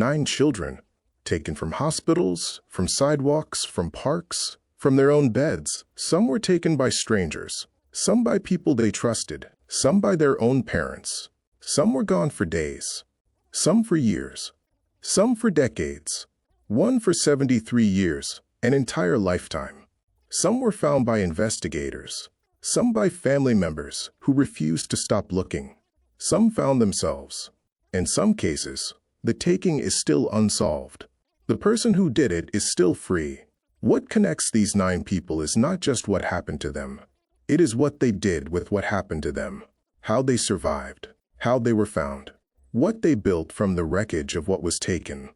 9 children, taken from hospitals, from sidewalks, from parks, from their own beds. Some were taken by strangers, some by people they trusted, some by their own parents. Some were gone for days, some for years, some for decades, one for 73 years, an entire lifetime. Some were found by investigators, some by family members who refused to stop looking. Some found themselves. In some cases, the taking is still unsolved. The person who did it is still free. What connects these 9 people is not just what happened to them. It is what they did with what happened to them, how they survived, how they were found, what they built from the wreckage of what was taken.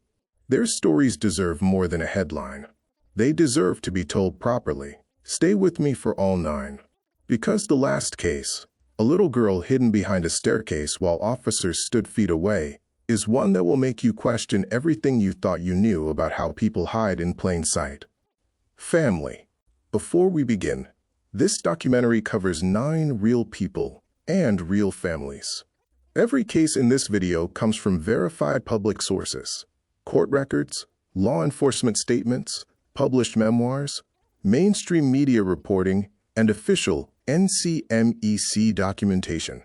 Their stories deserve more than a headline. They deserve to be told properly. Stay with me for all 9. Because the last case, a little girl hidden behind a staircase while officers stood feet away, is one that will make you question everything you thought you knew about how people hide in plain sight. Family. Before we begin, this documentary covers 9 real people and real families. Every case in this video comes from verified public sources, court records, law enforcement statements, published memoirs, mainstream media reporting, and official NCMEC documentation.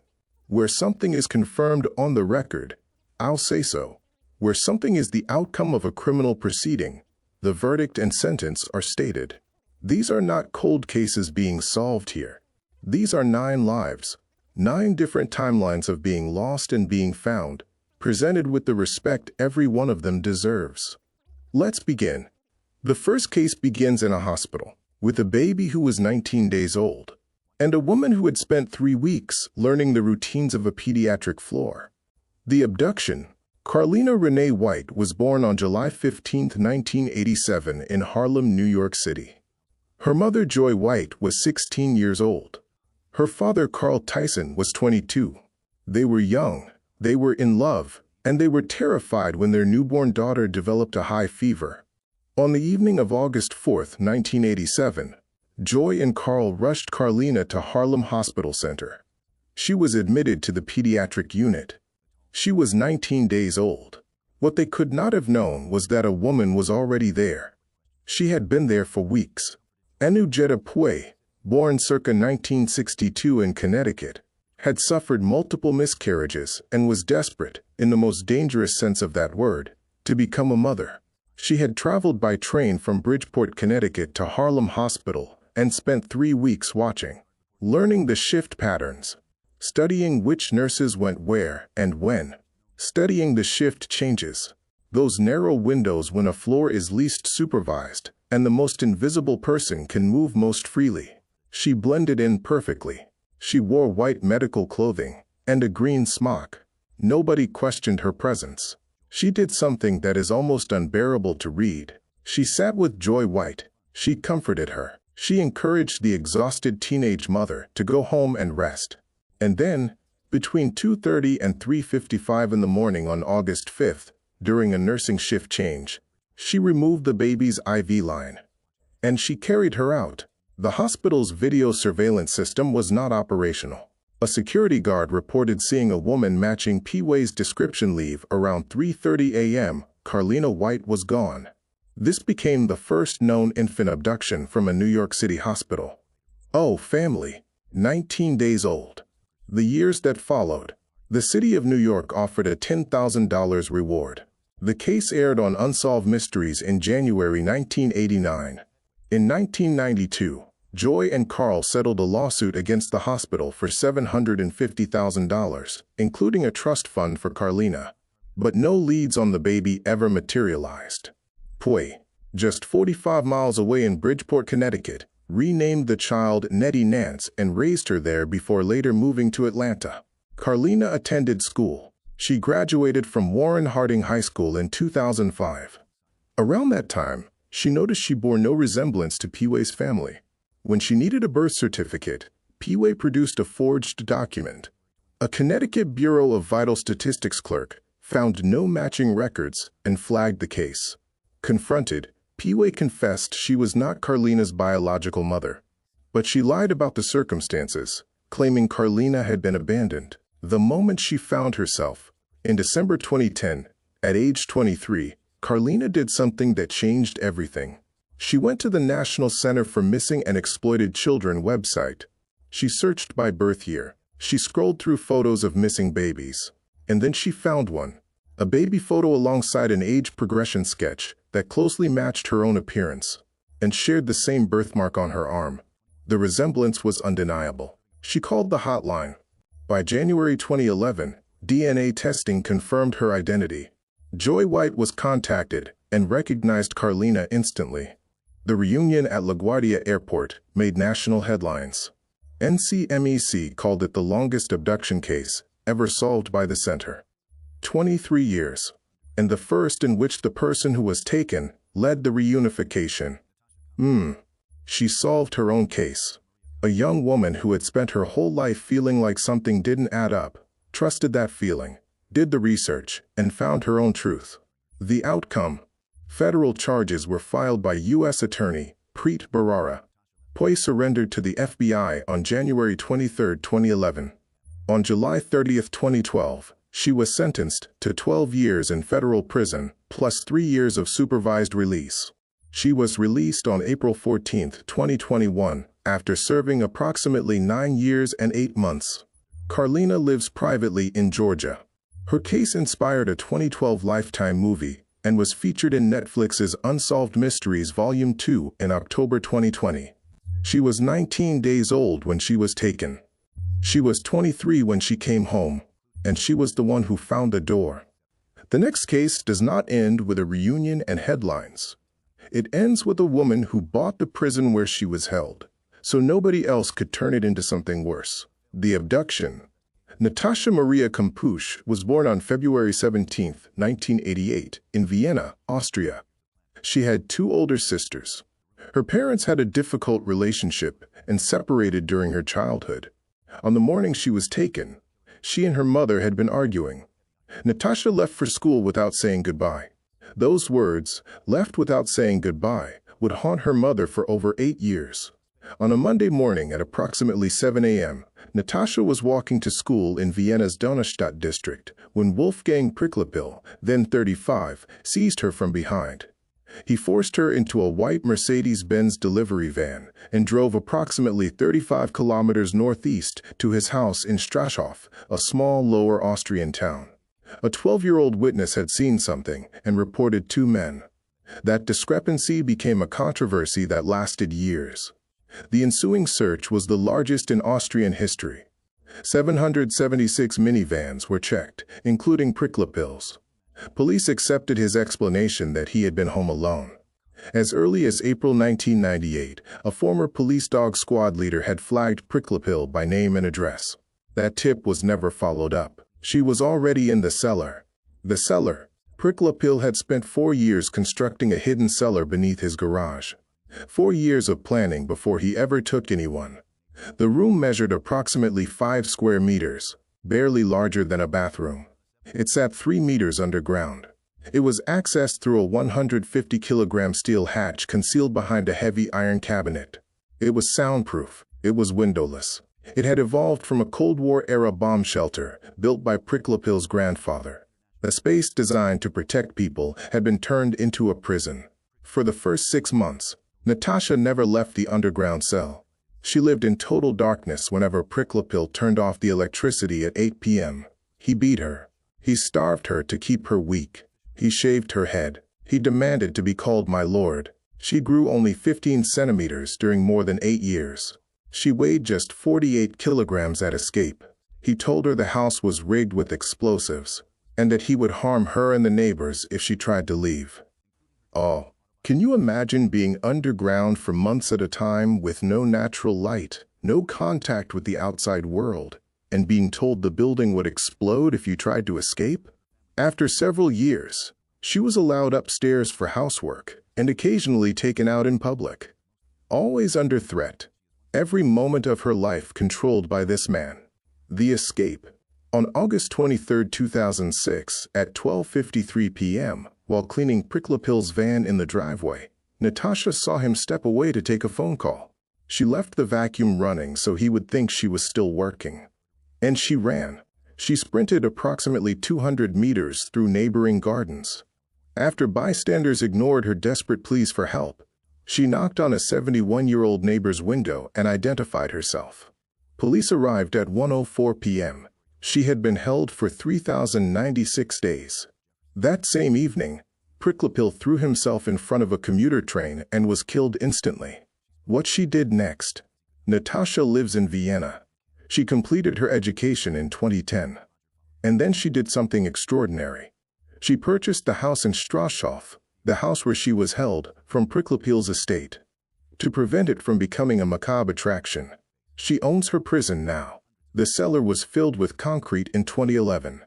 Where something is confirmed on the record, I'll say so. Where something is the outcome of a criminal proceeding, the verdict and sentence are stated. These are not cold cases being solved here. These are 9 lives, 9 different timelines of being lost and being found, presented with the respect every one of them deserves. Let's begin. The first case begins in a hospital, with a baby who was 19 days old, and a woman who had spent 3 weeks learning the routines of a pediatric floor. The abduction. Carlina Renee White was born on July 15, 1987 in Harlem, New York City. Her mother, Joy White, was 16 years old. Her father, Carl Tyson, was 22. They were young, they were in love, and they were terrified when their newborn daughter developed a high fever. On the evening of August 4, 1987, Joy and Carl rushed Carlina to Harlem Hospital Center. She was admitted to the pediatric unit. She was 19 days old. What they could not have known was that a woman was already there. She had been there for weeks. Anujeta Pue, born circa 1962 in Connecticut, had suffered multiple miscarriages and was desperate, in the most dangerous sense of that word, to become a mother. She had traveled by train from Bridgeport, Connecticut to Harlem Hospital and spent 3 weeks watching, learning the shift patterns, studying which nurses went where and when, studying the shift changes, those narrow windows when a floor is least supervised and the most invisible person can move most freely. She blended in perfectly. She wore white medical clothing and a green smock. Nobody questioned her presence. She did something that is almost unbearable to read. She sat with Joy White. She comforted her. She encouraged the exhausted teenage mother to go home and rest. And then, between 2:30 and 3:55 in the morning on August 5th, during a nursing shift change, she removed the baby's IV line. And she carried her out. The hospital's video surveillance system was not operational. A security guard reported seeing a woman matching P-Way's description leave around 3:30 a.m. Carlina White was gone. This became the first known infant abduction from a New York City hospital. Oh, family, 19 days old. The years that followed, the city of New York offered a $10,000 reward. The case aired on Unsolved Mysteries in January 1989. In 1992, Joy and Carl settled a lawsuit against the hospital for $750,000, including a trust fund for Carlina. But no leads on the baby ever materialized. Pue, just 45 miles away in Bridgeport, Connecticut, renamed the child Nettie Nance and raised her there before later moving to Atlanta. Carlina attended school. She graduated from Warren Harding High School in 2005. Around that time, she noticed she bore no resemblance to P-Way's family. When she needed a birth certificate, P-Way produced a forged document. A Connecticut Bureau of Vital Statistics clerk found no matching records and flagged the case. Confronted, P-Way confessed she was not Carlina's biological mother, but she lied about the circumstances, claiming Carlina had been abandoned. The moment she found herself, in December 2010, At age 23, Carlina did something that changed everything. She went to the National Center for Missing and Exploited Children website. She searched by birth year. She scrolled through photos of missing babies. And then she found one. A baby photo alongside an age progression sketch that closely matched her own appearance and shared the same birthmark on her arm. The resemblance was undeniable. She called the hotline. By January 2011, DNA testing confirmed her identity. Joy White was contacted and recognized Carlina instantly. The reunion at LaGuardia Airport made national headlines. NCMEC called it the longest abduction case ever solved by the center. 23 years, and the first in which the person who was taken led the reunification. She solved her own case. A young woman who had spent her whole life feeling like something didn't add up, trusted that feeling, did the research, and found her own truth. The outcome: federal charges were filed by U.S. Attorney Preet Bharara. Joy surrendered to the FBI on January 23, 2011. On July 30, 2012, she was sentenced to 12 years in federal prison, plus 3 years of supervised release. She was released on April 14, 2021, after serving approximately 9 years and 8 months. Carlina lives privately in Georgia. Her case inspired a 2012 Lifetime movie and was featured in Netflix's Unsolved Mysteries Volume 2 in October 2020. She was 19 days old when she was taken. She was 23 when she came home, and she was the one who found the door. The next case does not end with a reunion and headlines. It ends with a woman who bought the prison where she was held, so nobody else could turn it into something worse. The abduction. NATASHA Maria Kampuschh was born on February 17, 1988, in Vienna, Austria. She had 2 older sisters. Her parents had a difficult relationship and separated during her childhood. On the morning she was taken, she and her mother had been arguing. NATASHA left for school without saying goodbye. Those words, "left without saying goodbye," would haunt her mother for over 8 years. On a Monday morning at approximately 7 a.m., NATASHA was walking to school in Vienna's Donaustadt district when Wolfgang Pricklapil, then 35, seized her from behind. He forced her into a white Mercedes-Benz delivery van and drove approximately 35 kilometers northeast to his house in Strashof, a small lower Austrian town. A 12-year-old witness had seen something and reported 2 men. That discrepancy became a controversy that lasted years. The ensuing search was the largest in Austrian history. 776 minivans were checked, including Pricklapil's. Police accepted his explanation that he had been home alone. As early as April 1998, a former police dog squad leader had flagged Pricklapil by name and address. That tip was never followed up. She was already in the cellar. The cellar. Pricklapil had spent 4 years constructing a hidden cellar beneath his garage. 4 years of planning before he ever took anyone. The room measured approximately 5 square meters, barely larger than a bathroom. It sat 3 meters underground. It was accessed through a 150-kilogram steel hatch concealed behind a heavy iron cabinet. It was soundproof. It was windowless. It had evolved from a Cold War-era bomb shelter built by Pricklapil's grandfather. A space designed to protect people had been turned into a prison. For the first 6 months, NATASHA never left the underground cell. She lived in total darkness whenever Pricklapil turned off the electricity at 8 p.m. He beat her. He starved her to keep her weak. He shaved her head. He demanded to be called my lord. She grew only 15 centimeters during more than 8 years. She weighed just 48 kilograms at escape. He told her the house was rigged with explosives, and that he would harm her and the neighbors if she tried to leave. Oh, can you imagine being underground for months at a time with no natural light, no contact with the outside world, and being told the building would explode if you tried to escape? After several years, she was allowed upstairs for housework and occasionally taken out in public. Always under threat, every moment of her life controlled by this man. The escape. On August 23, 2006, at 12:53 p.m., while cleaning Pricklapil's van in the driveway, NATASHA saw him step away to take a phone call. She left the vacuum running so he would think she was still working. And she ran. She sprinted approximately 200 meters through neighboring gardens. After bystanders ignored her desperate pleas for help, she knocked on a 71-year-old neighbor's window and identified herself. Police arrived at 1:04 p.m. She had been held for 3,096 days. That same evening, Priklopil threw himself in front of a commuter train and was killed instantly. What she did next? Natasha lives in Vienna. She completed her education in 2010. And then she did something extraordinary. She purchased the house in Strashof, the house where she was held, from Priklopil's estate. To prevent it from becoming a macabre attraction, she owns her prison now. The cellar was filled with concrete in 2011.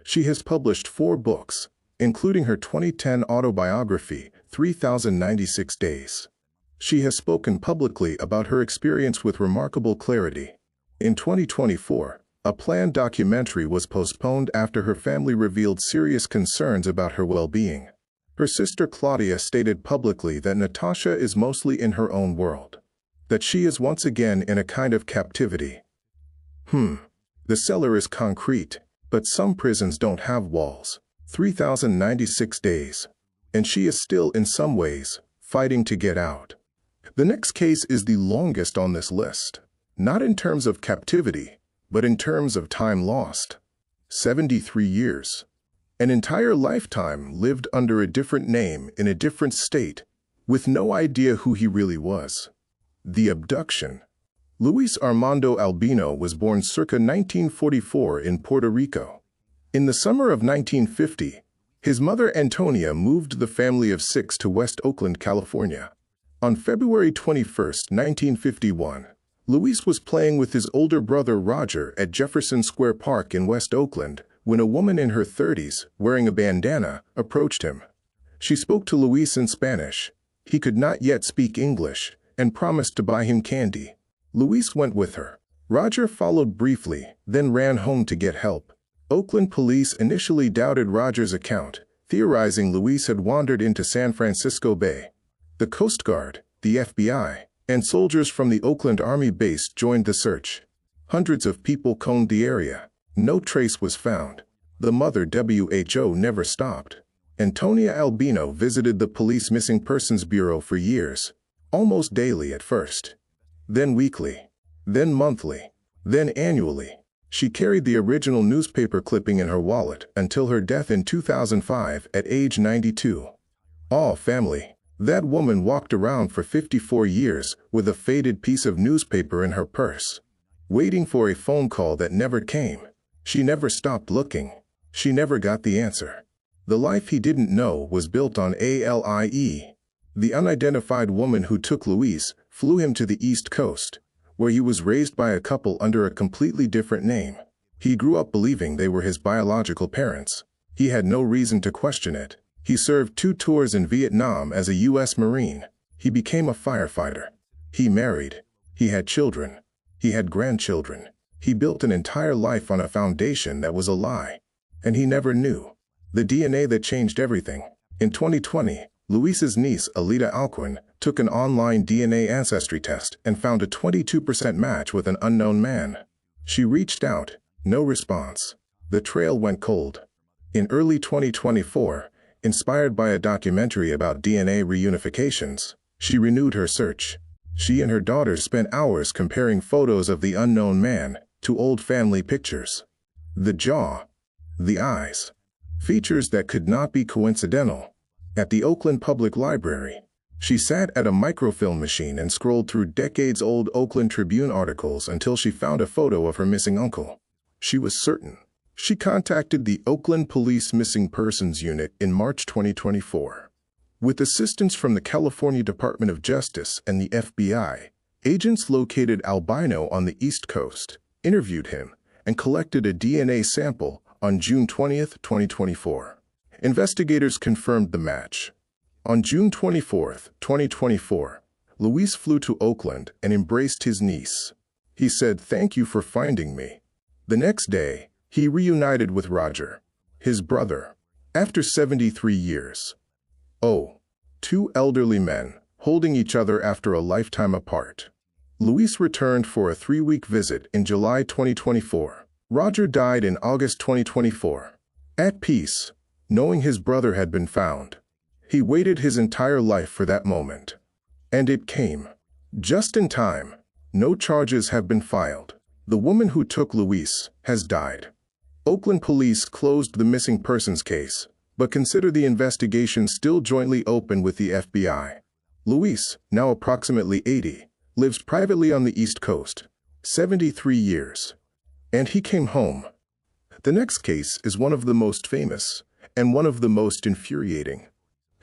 She has published 4 books, including her 2010 autobiography, 3,096 Days. She has spoken publicly about her experience with remarkable clarity. In 2024, a planned documentary was postponed after her family revealed serious concerns about her well-being. Her sister Claudia stated publicly that Natasha is mostly in her own world, that she is once again in a kind of captivity. The cellar is concrete, but some prisons don't have walls. 3,096 days. And she is still, in some ways, fighting to get out. The next case is the longest on this list. Not in terms of captivity, but in terms of time lost. 73 years. An entire lifetime lived under a different name in a different state, with no idea who he really was. The Abduction. Luis Armando Albino was born circa 1944 in Puerto Rico. In the summer of 1950, his mother Antonia moved the family of 6 to West Oakland, California. On February 21, 1951, Luis was playing with his older brother Roger at Jefferson Square Park in West Oakland when a woman in her 30s, wearing a bandana, approached him. She spoke to Luis in Spanish. He could not yet speak English and promised to buy him candy. Luis went with her. Roger followed briefly, then ran home to get help. Oakland police initially doubted Roger's account, theorizing Luis had wandered into San Francisco Bay. The Coast Guard, the FBI, and soldiers from the Oakland Army base joined the search. Hundreds of people combed the area. No trace was found. The mother WHO never stopped. Antonia Albino visited the police missing persons bureau for years, almost daily at first. Then weekly, then monthly, then annually. She carried the original newspaper clipping in her wallet until her death in 2005 at age 92. Oh, family. That woman walked around for 54 years with a faded piece of newspaper in her purse, waiting for a phone call that never came. She never stopped looking. She never got the answer. The life he didn't know was built on ALIE. The unidentified woman who took Luis flew him to the East Coast, where he was raised by a couple under a completely different name. He grew up believing they were his biological parents. He had no reason to question it. He served 2 tours in Vietnam as a U.S. Marine. He became a firefighter. He married. He had children. He had grandchildren. He built an entire life on a foundation that was a lie. And he never knew. The DNA that changed everything. In 2020, Luis's niece, Alida Alcuin, took an online DNA ancestry test and found a 22% match with an unknown man. She reached out. No response. The trail went cold. In early 2024, inspired by a documentary about DNA reunifications, she renewed her search. She and her daughters spent hours comparing photos of the unknown man to old family pictures. The jaw, the eyes, features that could not be coincidental. At the Oakland Public Library, she sat at a microfilm machine and scrolled through decades-old Oakland Tribune articles until she found a photo of her missing uncle. She was certain. She contacted the Oakland Police Missing Persons Unit in March 2024. With assistance from the California Department of Justice and the FBI, agents located Albino on the East Coast, interviewed him, and collected a DNA sample on June 20, 2024. Investigators confirmed the match. On June 24, 2024, Luis flew to Oakland and embraced his niece. He said, "Thank you for finding me." The next day, he reunited with Roger, his brother, after 73 years. Oh, 2 elderly men, holding each other after a lifetime apart. Luis returned for a 3-week visit in July 2024. Roger died in August 2024. At peace, knowing his brother had been found. He waited his entire life for that moment. And it came. Just in time. No charges have been filed. The woman who took Luis has died. Oakland police closed the missing persons case, but consider the investigation still jointly open with the FBI. Luis, now approximately 80, lives privately on the East Coast, 73 years. And he came home. The next case is one of the most famous and one of the most infuriating.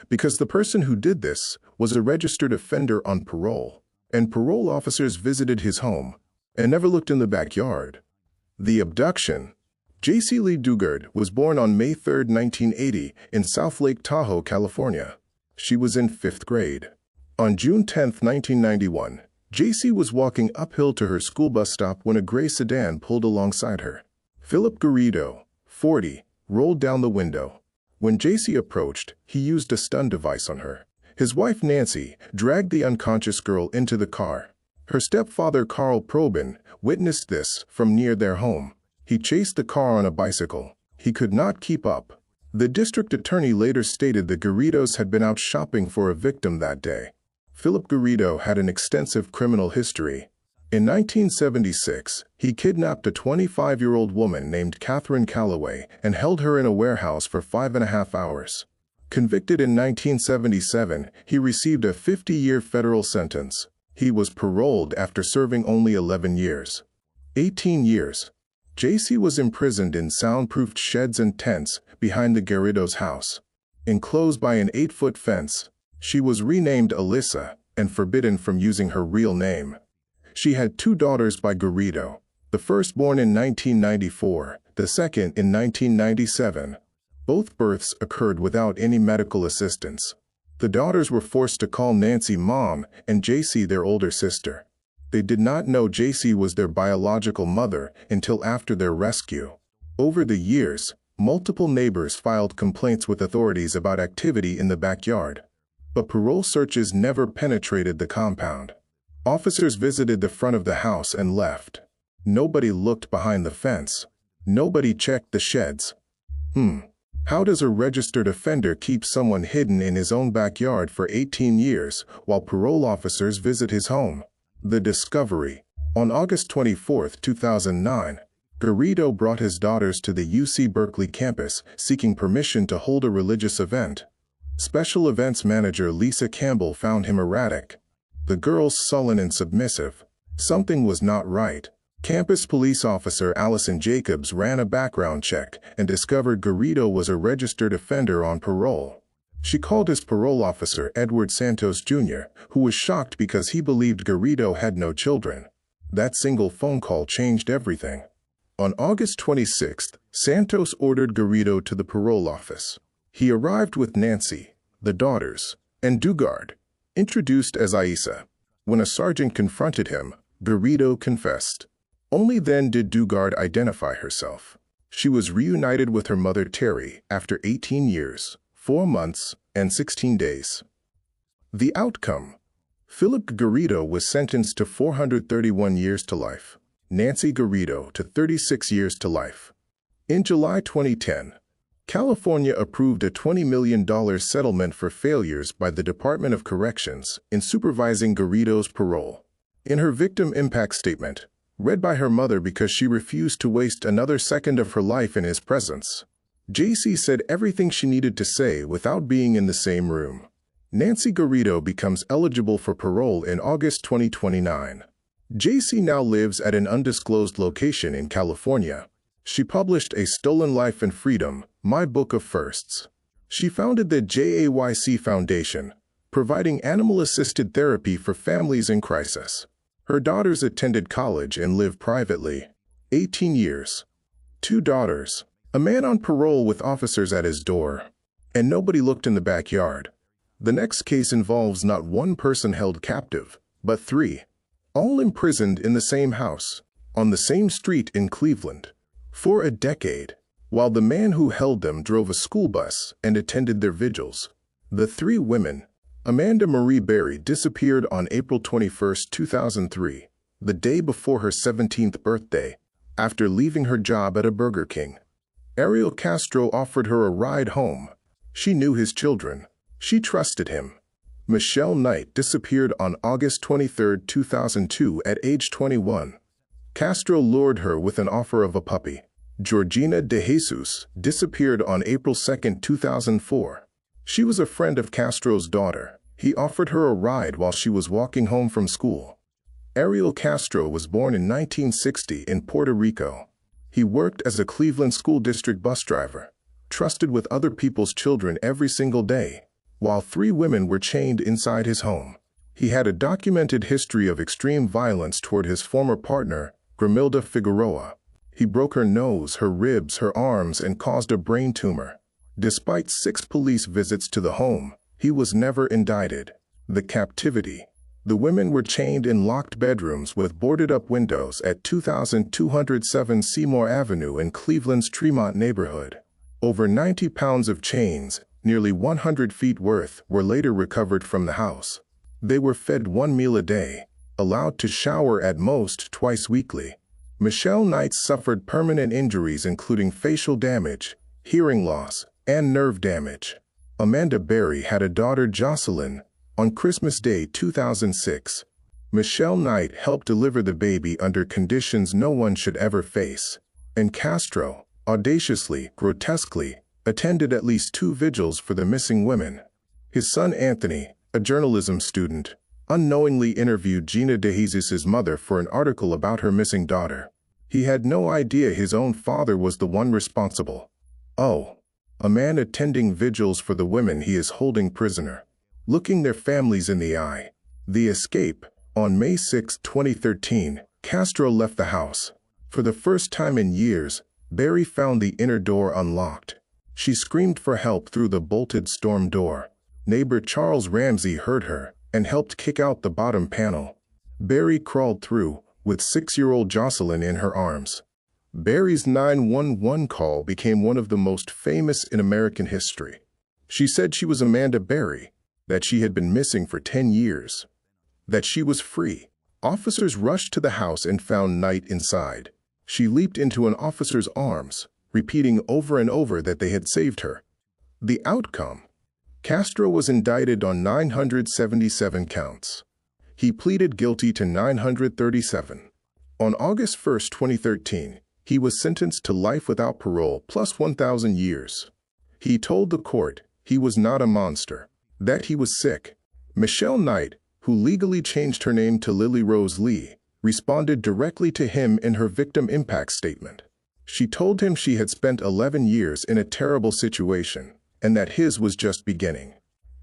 Because the person who did this was a registered offender on parole, and parole officers visited his home and never looked in the backyard. The abduction. Jaycee Dugard was born on May 3, 1980, in South Lake Tahoe, California. She was in 5th grade. On June 10, 1991, Jaycee was walking uphill to her school bus stop when a gray sedan pulled alongside her. Philip Garrido, 40, rolled down the window. When Jaycee approached, he used a stun device on her. His wife Nancy dragged the unconscious girl into the car. Her stepfather Carl Probin witnessed this from near their home. He chased the car on a bicycle. He could not keep up. The district attorney later stated the Garridos had been out shopping for a victim that day. Philip Garrido had an extensive criminal history. In 1976, he kidnapped a 25-year-old woman named Catherine Calloway and held her in a warehouse for 5.5 hours. Convicted in 1977, he received a 50-year federal sentence. He was paroled after serving only 11 years. 18 years. Jaycee was imprisoned in soundproofed sheds and tents behind the Garridos' house. Enclosed by an 8-foot fence, she was renamed Alyssa and forbidden from using her real name. She had 2 daughters by Garrido, the first born in 1994, the second in 1997. Both births occurred without any medical assistance. The daughters were forced to call Nancy mom and Jaycee their older sister. They did not know Jaycee was their biological mother until after their rescue. Over the years, multiple neighbors filed complaints with authorities about activity in the backyard. But parole searches never penetrated the compound. Officers visited the front of the house and left. Nobody looked behind the fence. Nobody checked the sheds. How does a registered offender keep someone hidden in his own backyard for 18 years while parole officers visit his home? The discovery. On August 24, 2009, Garrido brought his daughters to the UC Berkeley campus seeking permission to hold a religious event. Special events manager Lisa Campbell found him erratic. The girls sullen and submissive. Something was not right. Campus police officer Allison Jacobs ran a background check and discovered Garrido was a registered offender on parole. She called his parole officer Edward Santos Jr., who was shocked because he believed Garrido had no children. That single phone call changed everything. On August 26th, Santos ordered Garrido to the parole office. He arrived with Nancy, the daughters, and Dugard, introduced as Aisa. When a sergeant confronted him, Garrido confessed. Only then did Dugard identify herself. She was reunited with her mother Terry after 18 years, 4 months, and 16 days. The outcome. Philip Garrido was sentenced to 431 years to life. Nancy Garrido to 36 years to life. In July 2010, California approved a $20 million settlement for failures by the Department of Corrections in supervising Garrido's parole. In her victim impact statement, read by her mother because she refused to waste another second of her life in his presence, Jaycee said everything she needed to say without being in the same room. Nancy Garrido becomes eligible for parole in August 2029. Jaycee now lives at an undisclosed location in California. She published A Stolen Life and Freedom, My Book of Firsts. She founded the Jaycee Foundation, providing animal-assisted therapy for families in crisis. Her daughters attended college and live privately. 18 years. 2 daughters. A man on parole with officers at his door. And nobody looked in the backyard. The next case involves not one person held captive, but 3. All imprisoned in the same house, on the same street in Cleveland, for a decade, while the man who held them drove a school bus and attended their vigils. The 3 women, Amanda Marie Berry, disappeared on April 21, 2003, the day before her 17th birthday. After leaving her job at a Burger King, Ariel Castro offered her a ride home. She knew his children. She trusted him. Michelle Knight disappeared on August 23, 2002 at age 21. Castro lured her with an offer of a puppy. Georgina De Jesus disappeared on April 2, 2004. She was a friend of Castro's daughter. He offered her a ride while she was walking home from school. Ariel Castro was born in 1960 in Puerto Rico. He worked as a Cleveland school district bus driver, trusted with other people's children every single day, while 3 women were chained inside his home. He had a documented history of extreme violence toward his former partner, Grimilda Figueroa. He broke her nose, her ribs, her arms, and caused a brain tumor. Despite 6 police visits to the home, he was never indicted. The captivity. The women were chained in locked bedrooms with boarded-up windows at 2207 Seymour Avenue in Cleveland's Tremont neighborhood. Over 90 pounds of chains, nearly 100 feet worth, were later recovered from the house. They were fed 1 meal a day, allowed to shower at most twice weekly. Michelle Knight suffered permanent injuries including facial damage, hearing loss, and nerve damage. Amanda Berry had a daughter, Jocelyn, on Christmas Day 2006. Michelle Knight helped deliver the baby under conditions no one should ever face, and Castro, audaciously, grotesquely, attended at least 2 vigils for the missing women. His son Anthony, a journalism student, unknowingly interviewed Gina De Jesus' mother for an article about her missing daughter. He had no idea his own father was the one responsible. Oh, a man attending vigils for the women he is holding prisoner, looking their families in the eye. The escape. On May 6, 2013, Castro left the house. For the first time in years, Berry found the inner door unlocked. She screamed for help through the bolted storm door. Neighbor Charles Ramsey heard her and helped kick out the bottom panel. Berry crawled through, with 6-year-old Jocelyn in her arms. Berry's 911 call became one of the most famous in American history. She said she was Amanda Berry, that she had been missing for 10 years, that she was free. Officers rushed to the house and found Knight inside. She leaped into an officer's arms, repeating over and over that they had saved her. The outcome? Castro was indicted on 977 counts. He pleaded guilty to 937. On August 1, 2013, he was sentenced to life without parole plus 1,000 years. He told the court he was not a monster, that he was sick. Michelle Knight, who legally changed her name to Lily Rose Lee, responded directly to him in her victim impact statement. She told him she had spent 11 years in a terrible situation, and that his was just beginning.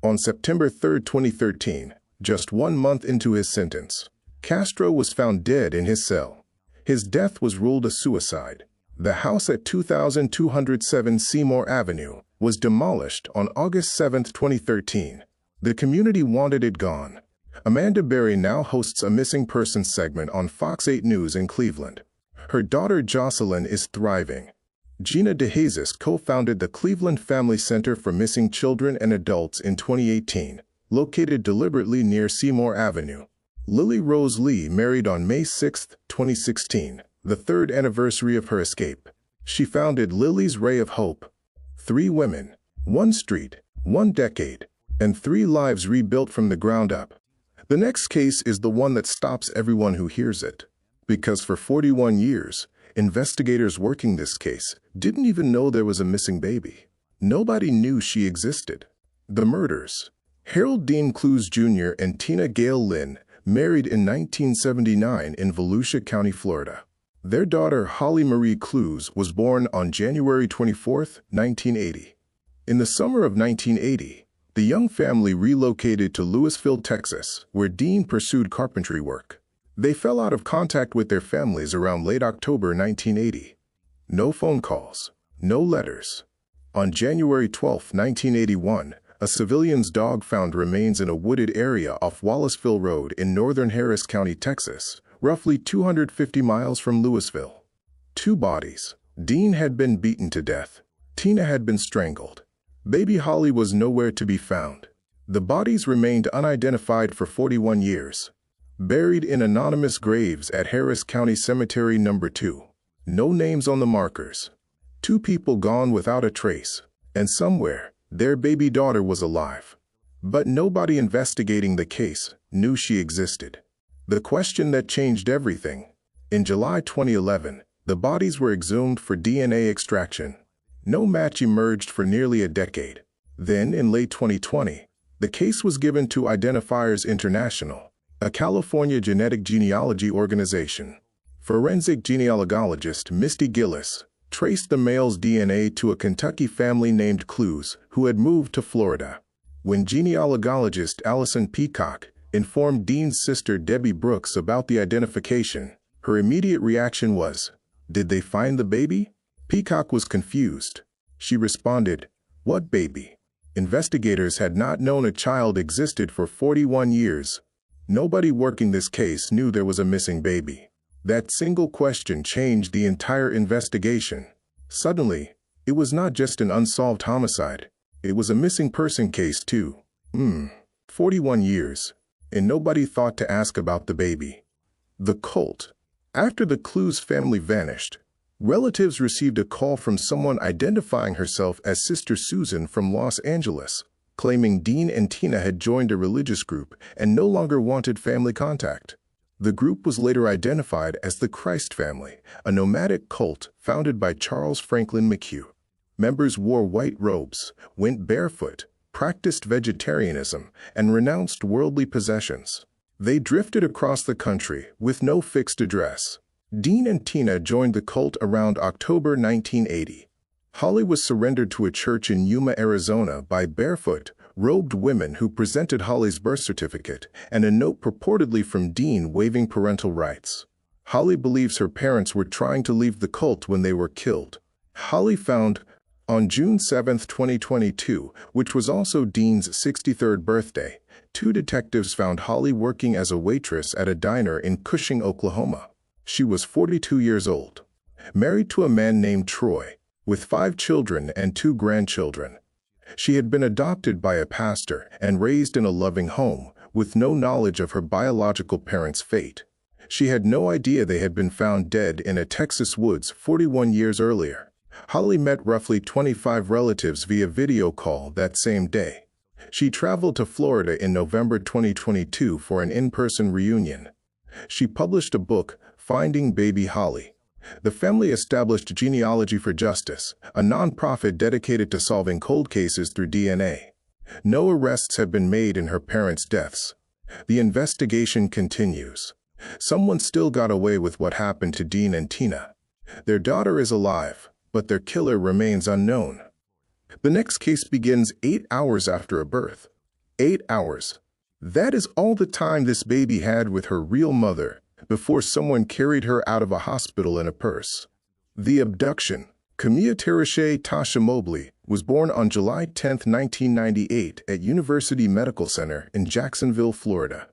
On September 3, 2013, just 1 month into his sentence, Castro was found dead in his cell. His death was ruled a suicide. The house at 2207 Seymour Avenue was demolished on August 7, 2013. The community wanted it gone. Amanda Berry now hosts a missing persons segment on Fox 8 News in Cleveland. Her daughter Jocelyn is thriving. Gina De Jesus co-founded the Cleveland Family Center for Missing Children and Adults in 2018, located deliberately near Seymour Avenue. Lily Rose Lee married on May 6, 2016, the 3rd anniversary of her escape. She founded Lily's Ray of Hope. 3 women, 1 street, 1 decade, and 3 lives rebuilt from the ground up. The next case is the one that stops everyone who hears it. Because for 41 years, investigators working this case didn't even know there was a missing baby. Nobody knew she existed. The murders. Harold Dean Clues Jr. and Tina Gail Lynn married in 1979 in Volusia County, Florida. Their daughter Holly Marie Clues was born on January 24, 1980. In the summer of 1980, the young family relocated to Lewisville, Texas, where Dean pursued carpentry work. They fell out of contact with their families around late October 1980. No phone calls, no letters. On January 12, 1981, a civilian's dog found remains in a wooded area off Wallaceville Road in northern Harris County, Texas, roughly 250 miles from Lewisville. 2 bodies. Dean had been beaten to death. Tina had been strangled. Baby Holly was nowhere to be found. The bodies remained unidentified for 41 years. Buried in anonymous graves at Harris County Cemetery No. 2. No names on the markers. 2 people gone without a trace, and somewhere, their baby daughter was alive. But nobody investigating the case knew she existed. The question that changed everything. In July 2011, the bodies were exhumed for DNA extraction. No match emerged for nearly a decade. Then, in late 2020, the case was given to Identifiers International, a California genetic genealogy organization. Forensic genealogist Misty Gillis traced the male's DNA to a Kentucky family named Clues, who had moved to Florida. When genealogist Allison Peacock informed Dean's sister Debbie Brooks about the identification, her immediate reaction was, "Did they find the baby?" Peacock was confused. She responded, "What baby?" Investigators had not known a child existed for 41 years. Nobody working this case knew there was a missing baby. That single question changed the entire investigation. Suddenly, it was not just an unsolved homicide. It was a missing person case too. 41 years. And nobody thought to ask about the baby. The cult. After the Clues family vanished, relatives received a call from someone identifying herself as Sister Susan from Los Angeles, claiming Dean and Tina had joined a religious group and no longer wanted family contact. The group was later identified as the Christ Family, a nomadic cult founded by Charles Franklin McHugh. Members wore white robes, went barefoot, practiced vegetarianism, and renounced worldly possessions. They drifted across the country with no fixed address. Dean and Tina joined the cult around October 1980. Holly was surrendered to a church in Yuma, Arizona by barefoot, robed women who presented Holly's birth certificate and a note purportedly from Dean waiving parental rights. Holly believes her parents were trying to leave the cult when they were killed. Holly found, on June 7, 2022, which was also Dean's 63rd birthday, 2 detectives found Holly working as a waitress at a diner in Cushing, Oklahoma. She was 42 years old, married to a man named Troy, with 5 children and 2 grandchildren. She had been adopted by a pastor and raised in a loving home, with no knowledge of her biological parents' fate. She had no idea they had been found dead in a Texas woods 41 years earlier. Holly met roughly 25 relatives via video call that same day. She traveled to Florida in November 2022 for an in-person reunion. She published a book, Finding Baby Holly. The family established Genealogy for Justice, a nonprofit dedicated to solving cold cases through DNA. No arrests have been made in her parents' deaths. The investigation continues. Someone still got away with what happened to Dean and Tina. Their daughter is alive, but their killer remains unknown. The next case begins 8 hours after a birth. 8 hours. That is all the time this baby had with her real mother before someone carried her out of a hospital in a purse. The abduction. Kamiya Tasha Mobley was born on July 10, 1998 at University Medical Center in Jacksonville, Florida.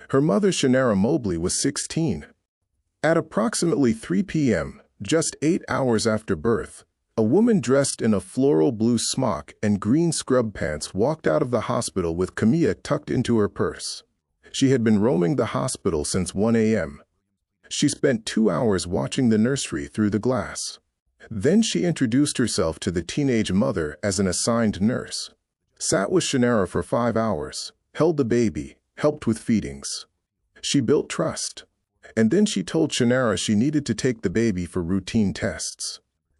Her mother, Shanara Mobley, was 16. At approximately 3 p.m., just 8 hours after birth, a woman dressed in a floral blue smock and green scrub pants walked out of the hospital with Kamiya tucked into her purse. She had been roaming the hospital since 1 a.m. She spent 2 hours watching the nursery through the glass. Then she introduced herself to the teenage mother as an assigned nurse. Sat with Shanara for 5 hours, held the baby, helped with feedings. She built trust. And then she told Shanara she needed to take the baby for routine tests.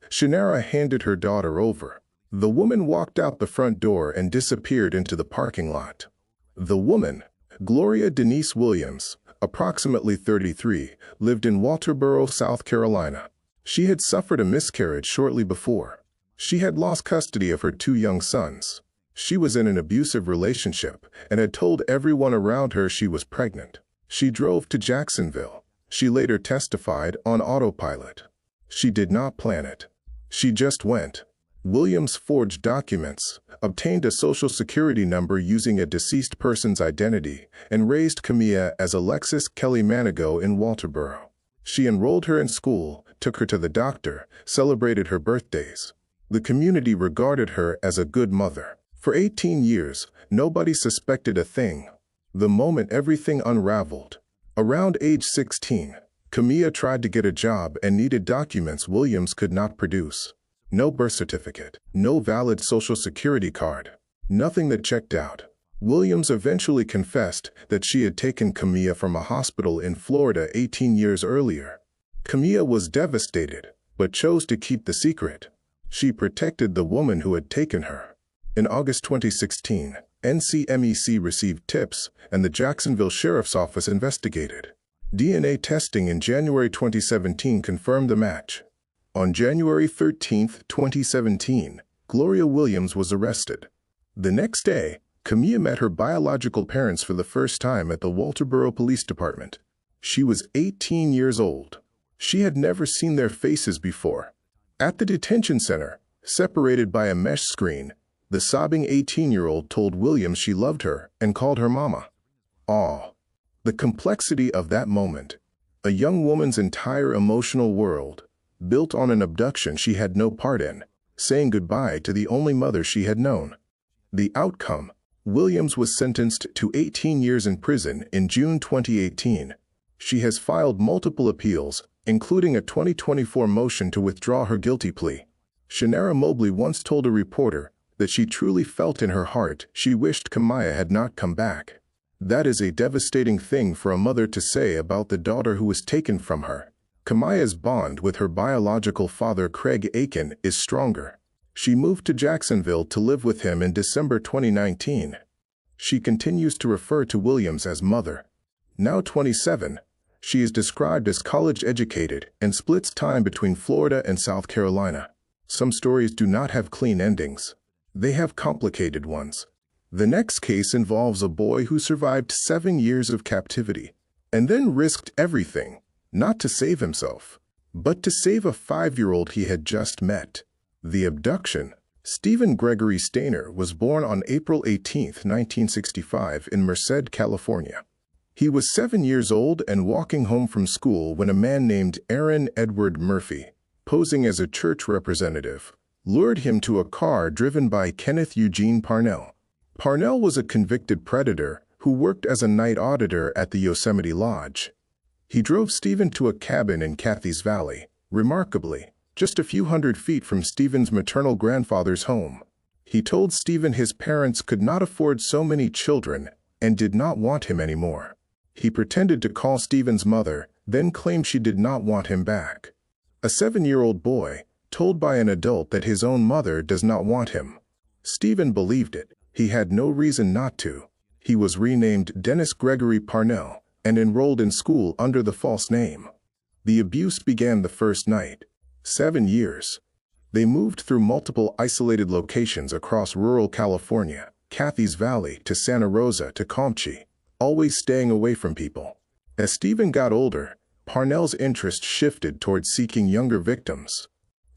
Shanara handed her daughter over. The woman walked out the front door and disappeared into the parking lot. The woman, Gloria Denise Williams, approximately 33, lived in Walterboro, South Carolina. She had suffered a miscarriage shortly before. She had lost custody of her 2 young sons. She was in an abusive relationship and had told everyone around her she was pregnant. She drove to Jacksonville. She later testified on autopilot. She did not plan it. She just went. Williams forged documents, obtained a social security number using a deceased person's identity, and raised Kamiya as Alexis Kelly Manigo in Walterboro. She enrolled her in school, took her to the doctor, celebrated her birthdays. The community regarded her as a good mother. For 18 years, nobody suspected a thing. The moment everything unraveled. Around age 16, Kamiya tried to get a job and needed documents Williams could not produce. No birth certificate, no valid social security card, nothing that checked out. Williams eventually confessed that she had taken Kamiya from a hospital in Florida 18 years earlier. Kamiya was devastated, but chose to keep the secret. She protected the woman who had taken her. In August 2016, NCMEC received tips, and the Jacksonville Sheriff's Office investigated. DNA testing in January 2017 confirmed the match. On January 13, 2017, Gloria Williams was arrested. The next day, Kamiya met her biological parents for the first time at the Walterboro Police Department. She was 18 years old. She had never seen their faces before. At the detention center, separated by a mesh screen, the sobbing 18-year-old told Williams she loved her and called her mama. Aw. The complexity of that moment. A young woman's entire emotional world, built on an abduction she had no part in, saying goodbye to the only mother she had known. The outcome: Williams was sentenced to 18 years in prison in June 2018. She has filed multiple appeals, including a 2024 motion to withdraw her guilty plea. Shanara Mobley once told a reporter that she truly felt in her heart she wished Kamiya had not come back. That is a devastating thing for a mother to say about the daughter who was taken from her. Kamiya's bond with her biological father Craig Aiken is stronger. She moved to Jacksonville to live with him in December 2019. She continues to refer to Williams as mother. Now 27, she is described as college-educated and splits time between Florida and South Carolina. Some stories do not have clean endings. They have complicated ones. The next case involves a boy who survived 7 years of captivity and then risked everything, not to save himself, but to save a 5-year-old he had just met. The Abduction. Stephen Gregory Stainer was born on April 18, 1965 in Merced, California. He was 7 years old and walking home from school when a man named Aaron Edward Murphy, posing as a church representative, lured him to a car driven by Kenneth Eugene Parnell. Parnell was a convicted predator who worked as a night auditor at the Yosemite Lodge. He drove Stephen to a cabin in Cathy's Valley, remarkably, just a few hundred feet from Stephen's maternal grandfather's home. He told Stephen his parents could not afford so many children and did not want him anymore. He pretended to call Stephen's mother, then claimed she did not want him back. A 7-year-old boy, told by an adult that his own mother does not want him. Stephen believed it. He had no reason not to. He was renamed Dennis Gregory Parnell and enrolled in school under the false name. The abuse began the first night. 7 years. They moved through multiple isolated locations across rural California, Cathy's Valley to Santa Rosa to Campeche, always staying away from people. As Stephen got older, Parnell's interest shifted towards seeking younger victims.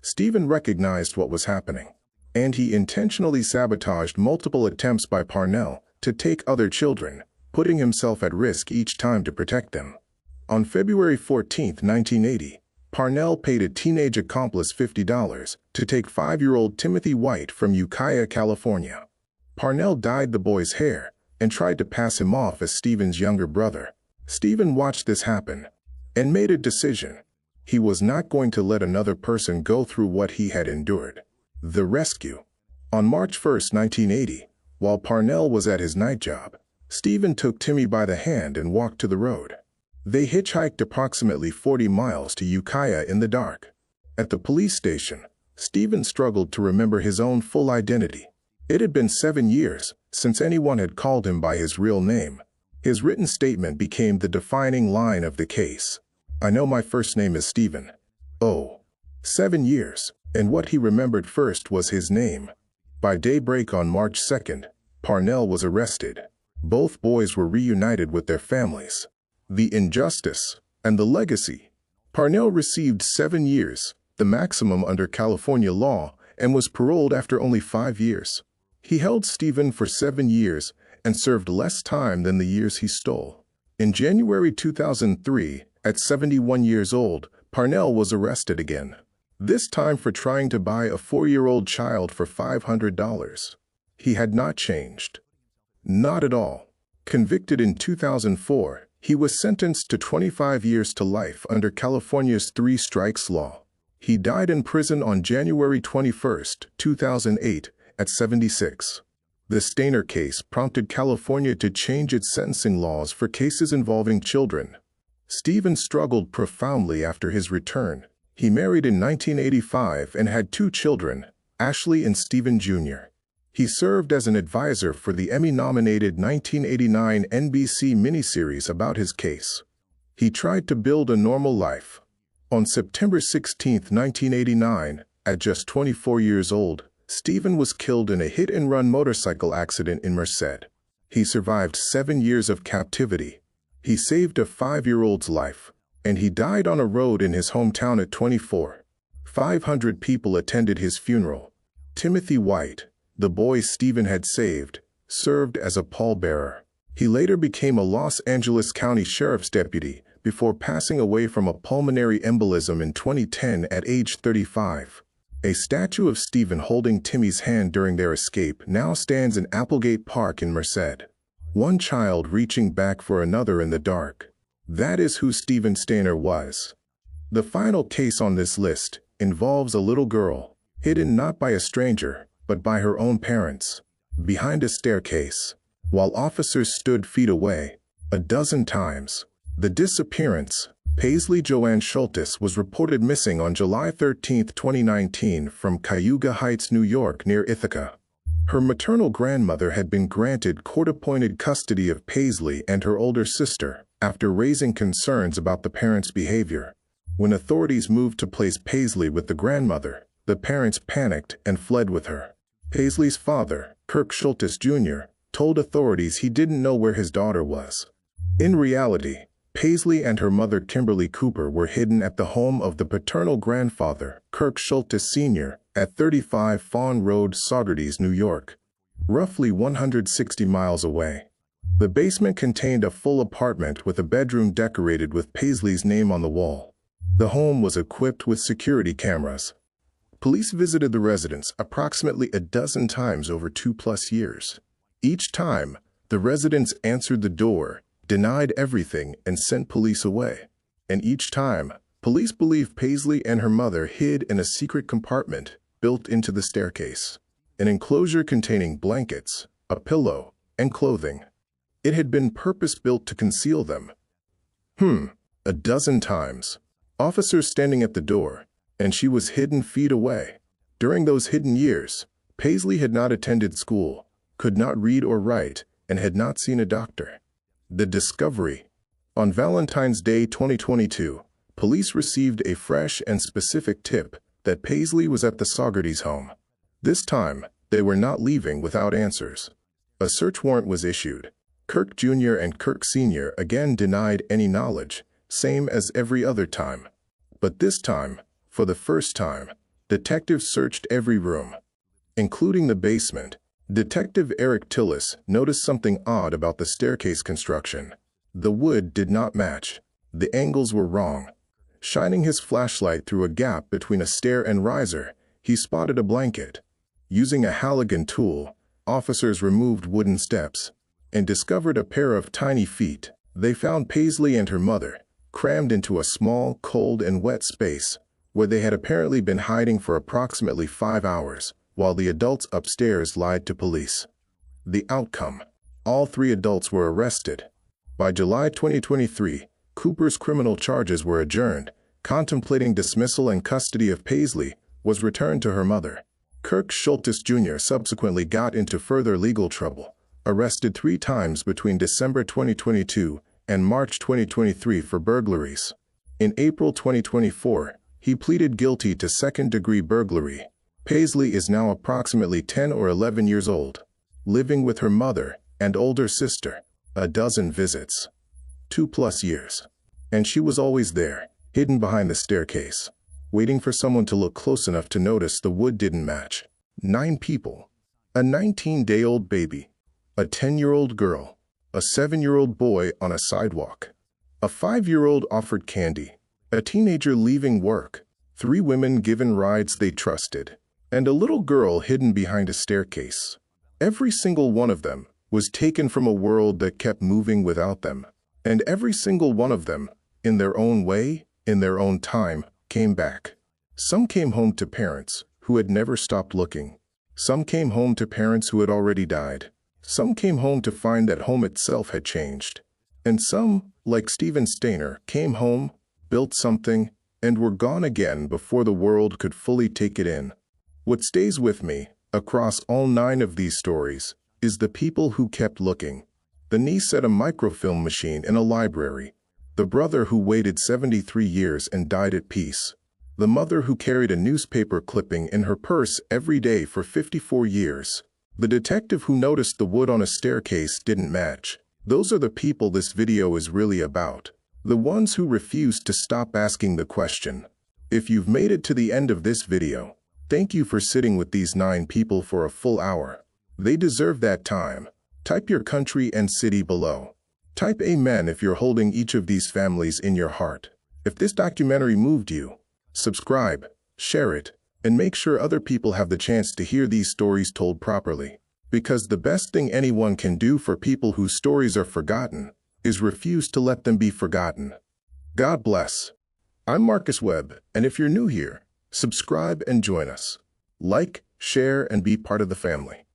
Stephen recognized what was happening, and he intentionally sabotaged multiple attempts by Parnell to take other children, putting himself at risk each time to protect them. On February 14, 1980, Parnell paid a teenage accomplice $50 to take 5-year-old Timothy White from Ukiah, California. Parnell dyed the boy's hair and tried to pass him off as Stephen's younger brother. Stephen watched this happen and made a decision. He was not going to let another person go through what he had endured. The rescue. On March 1, 1980, while Parnell was at his night job, Stephen took Timmy by the hand and walked to the road. They hitchhiked approximately 40 miles to Ukiah in the dark. At the police station, Stephen struggled to remember his own full identity. It had been 7 years since anyone had called him by his real name. His written statement became the defining line of the case. "I know my first name is Stephen." Oh. 7 years, and what he remembered first was his name. By daybreak on March 2nd, Parnell was arrested. Both boys were reunited with their families. The injustice and the legacy. Parnell received 7 years, the maximum under California law, and was paroled after only 5 years. He held Stephen for 7 years and served less time than the years he stole. In January 2003, at 71 years old, Parnell was arrested again. This time for trying to buy a 4-year-old child for $500. He had not changed. Not at all. Convicted in 2004, He was sentenced to 25 years to life under California's three strikes law. He died in prison on January 21, 2008, at 76. The Stainer case prompted California to change its sentencing laws for cases involving children. Stephen struggled profoundly after his return. He married in 1985 and had two children, Ashley and Stephen Jr. He served as an advisor for the Emmy-nominated 1989 NBC miniseries about his case. He tried to build a normal life. On September 16, 1989, at just 24 years old, Stephen was killed in a hit-and-run motorcycle accident in Merced. He survived 7 years of captivity. He saved a 5-year-old's life, and he died on a road in his hometown at 24. 500 people attended his funeral. Timothy White, the boy Stephen had saved, served as a pallbearer. He later became a Los Angeles County Sheriff's deputy before passing away from a pulmonary embolism in 2010 at age 35. A statue of Stephen holding Timmy's hand during their escape now stands in Applegate Park in Merced. One child reaching back for another in the dark. That is who Stephen Stainer was. The final case on this list involves a little girl, hidden not by a stranger, but by her own parents, behind a staircase, while officers stood feet away. 12 times. The disappearance, Paisley Joanne Schultis, was reported missing on July 13, 2019 from Cayuga Heights, New York near Ithaca. Her maternal grandmother had been granted court-appointed custody of Paisley and her older sister after raising concerns about the parents' behavior. When authorities moved to place Paisley with the grandmother, the parents panicked and fled with her. Paisley's father, Kirk Schultis Jr., told authorities he didn't know where his daughter was. In reality, Paisley and her mother Kimberly Cooper were hidden at the home of the paternal grandfather, Kirk Schultis Sr., at 35 Fawn Road, Saugerties, New York, roughly 160 miles away. The basement contained a full apartment with a bedroom decorated with Paisley's name on the wall. The home was equipped with security cameras. Police visited the residence approximately 12 times over 2+ years. Each time, the residents answered the door, denied everything, and sent police away. And each time, police believed Paisley and her mother hid in a secret compartment built into the staircase, an enclosure containing blankets, a pillow, and clothing. It had been purpose-built to conceal them. 12 times. Officers standing at the door, and she was hidden feet away. During those hidden years, Paisley had not attended school, could not read or write, and had not seen a doctor. The discovery. On Valentine's Day 2022, police received a fresh and specific tip that Paisley was at the Saugerties home. This time, they were not leaving without answers. A search warrant was issued. Kirk Jr. and Kirk Sr. again denied any knowledge, same as every other time. But this time, for the first time, detectives searched every room, including the basement. Detective Eric Tillis noticed something odd about the staircase construction. The wood did not match. The angles were wrong. Shining his flashlight through a gap between a stair and riser, he spotted a blanket. Using a Halligan tool, officers removed wooden steps and discovered a pair of tiny feet. They found Paisley and her mother, crammed into a small, cold, and wet space, where they had apparently been hiding for approximately 5 hours, while the adults upstairs lied to police. The outcome: all 3 adults were arrested. By July 2023, Cooper's criminal charges were adjourned. Contemplating dismissal and custody of Paisley was returned to her mother. Kirk Schultis Jr. subsequently got into further legal trouble, arrested 3 times between December 2022 and March 2023 for burglaries. In April 2024, he pleaded guilty to second-degree burglary. Paisley is now approximately 10 or 11 years old, living with her mother and older sister. 12 visits. 2+ years. And she was always there, hidden behind the staircase, waiting for someone to look close enough to notice the wood didn't match. 9 people. A 19-day-old baby. A 10-year-old girl. A 7-year-old boy on a sidewalk. A 5-year-old offered candy. A teenager leaving work. 3 women given rides they trusted. And a little girl hidden behind a staircase. Every single one of them was taken from a world that kept moving without them. And every single one of them, in their own way, in their own time, came back. Some came home to parents who had never stopped looking. Some came home to parents who had already died. Some came home to find that home itself had changed. And some, like Stephen Stainer, came home, built something, and were gone again before the world could fully take it in. What stays with me, across all 9 of these stories, is the people who kept looking. The niece at a microfilm machine in a library. The brother who waited 73 years and died at peace. The mother who carried a newspaper clipping in her purse every day for 54 years. The detective who noticed the wood on a staircase didn't match. Those are the people this video is really about. The ones who refused to stop asking the question. If you've made it to the end of this video, thank you for sitting with these 9 people for a full hour. They deserve that time. Type your country and city below. Type amen if you're holding each of these families in your heart. If this documentary moved you, subscribe, share it, and make sure other people have the chance to hear these stories told properly. Because the best thing anyone can do for people whose stories are forgotten is refuse to let them be forgotten. God bless. I'm Marcus Webb, and if you're new here, subscribe and join us. Like, share, and be part of the family.